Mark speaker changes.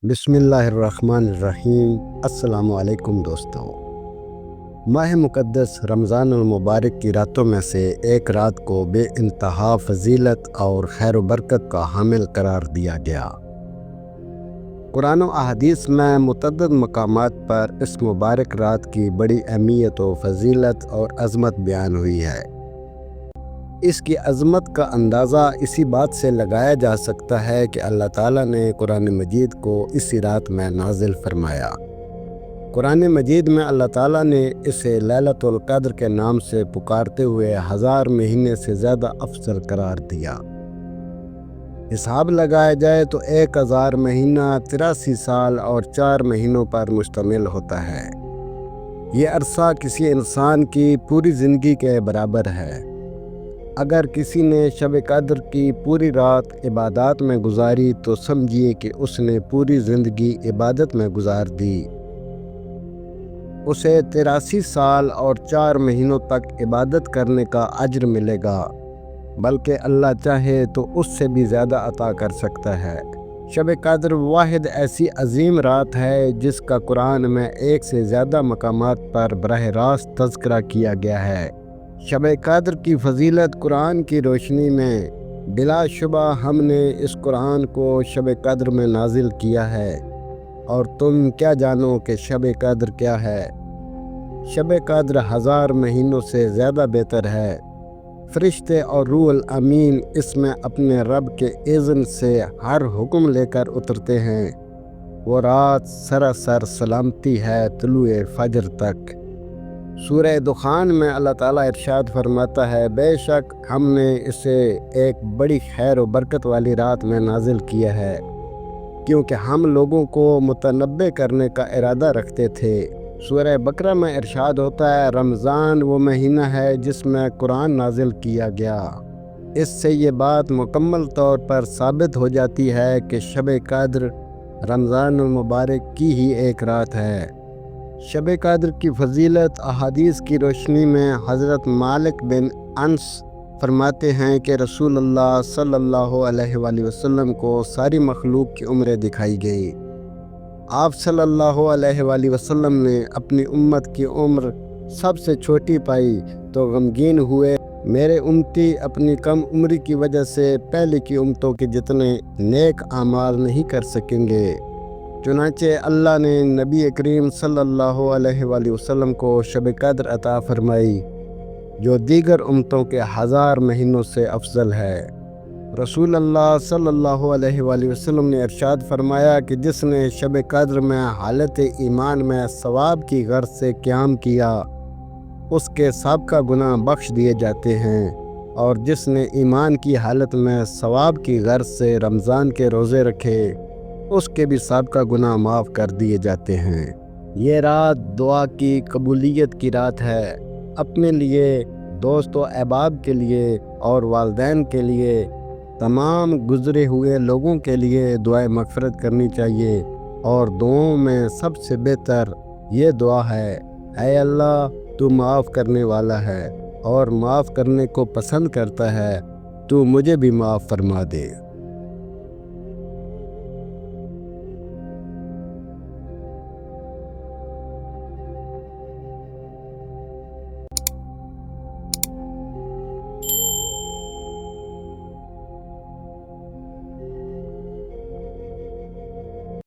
Speaker 1: बिस्मिल्लाहिर्रहमानिर्रहीम। अस्सलाम वालेकुम दोस्तों। माह मुक़द्दस रमज़ान المبارक की रातों में से एक रात को बेइंतहा फजीलत और खैर बरकत का हामिल करार दिया गया। कुरान और अहादीस में मुतअद्दिद मकामात पर इस मुबारक रात की बड़ी अहमियत व फजीलत और अज़मत बयान हुई है। इसकी अज़मत का अंदाज़ा इसी बात से लगाया जा सकता है कि अल्लाह ताला ने कुरान मजीद को इसी रात में नाजिल फरमाया। कुरान मजीद में अल्लाह ताला ने इसे लैलतुल क़द्र के नाम से पुकारते हुए 1000 महीने से ज़्यादा अफजल करार दिया। हिसाब लगाया जाए तो 1000 महीना 83 साल और 4 महीनों पर मुश्तमिल होता है। ये अरसा किसी इंसान की पूरी ज़िंदगी के बराबर है। अगर किसी ने शब कद्र की पूरी रात इबादत में गुजारी तो समझिए कि उसने पूरी ज़िंदगी इबादत में गुजार दी। उसे 83 साल और 4 महीनों तक इबादत करने का अज्र मिलेगा, बल्कि अल्लाह चाहे तो उससे भी ज़्यादा अता कर सकता है। शब कद्र वाहिद ऐसी अजीम रात है जिसका कुरान में एक से ज़्यादा मकामात पर बराह रास्त तज़किरा किया गया है। शब कद्र की फजीलत कुरान की रोशनी में बिलाशुबा हमने इस कुरान को शब कद्र में नाजिल किया है, और तुम क्या जानो कि शब कद्र क्या है। शब कद्र 1000 महीनों से ज़्यादा बेहतर है। फरिश्ते और रूहुल अमीन इसमें अपने रब के इज़्न से हर हुक्म लेकर उतरते हैं। वो रात सरासर सलामती है तुलुए फजर तक। सूरह दुखान में अल्लाह ताला इरशाद फरमाता है, बेशक हमने इसे एक बड़ी खैर और बरकत वाली रात में नाजिल किया है, क्योंकि हम लोगों को मुतनब्बे करने का इरादा रखते थे। सूरह बकरा में इरशाद होता है, रमज़ान वो महीना है जिसमें कुरान नाजिल किया गया। इससे ये बात मुकम्मल तौर पर साबित हो जाती है कि शब कद्र रमज़ान मुबारक की ही एक रात है। शब कद्र की फजीलत अहादीस की रोशनी में हज़रत मालिक बिन अनस फरमाते हैं कि रसूलुल्लाह सल्लल्लाहु अलैहि वसल्लम को सारी मखलूक की उम्रें दिखाई गई। आप सल्लल्लाहु अलैहि वसल्लम ने अपनी उम्मत की उम्र सबसे छोटी पाई तो गमगीन हुए। मेरे उम्मती अपनी कम उम्र की वजह से पहले की उम्मतों के जितने नेक आमाल नहीं कर सकेंगे। चुनांचे अल्लाह ने नबी करीम सल्लल्लाहु अलैहि वसल्लम को शब कद्र अता फरमाई, जो दीगर उम्मतों के 1000 महीनों से अफजल है। रसूल अल्लाह सल्लल्लाहु अलैहि वसल्लम ने इरशाद फरमाया कि जिसने शब कद्र में हालत ईमान में सवाब की गर्ज से क़याम किया, उसके सबका गुनाह बख्श दिए जाते हैं, और जिसने ईमान की हालत में सवाब की गर्ज से रमज़ान के रोज़े रखे, उसके भी सबका गुनाह माफ़ कर दिए जाते हैं। ये रात दुआ की कबूलियत की रात है। अपने लिए, दोस्तों अहबाब के लिए और वालिदैन के लिए, तमाम गुज़रे हुए लोगों के लिए दुआए मग़फ़िरत करनी चाहिए। और दुआओं में सबसे बेहतर ये दुआ है, ऐ अल्लाह तू माफ़ करने वाला है और माफ़ करने को पसंद करता है, तू मुझे भी माफ़ फरमा दे।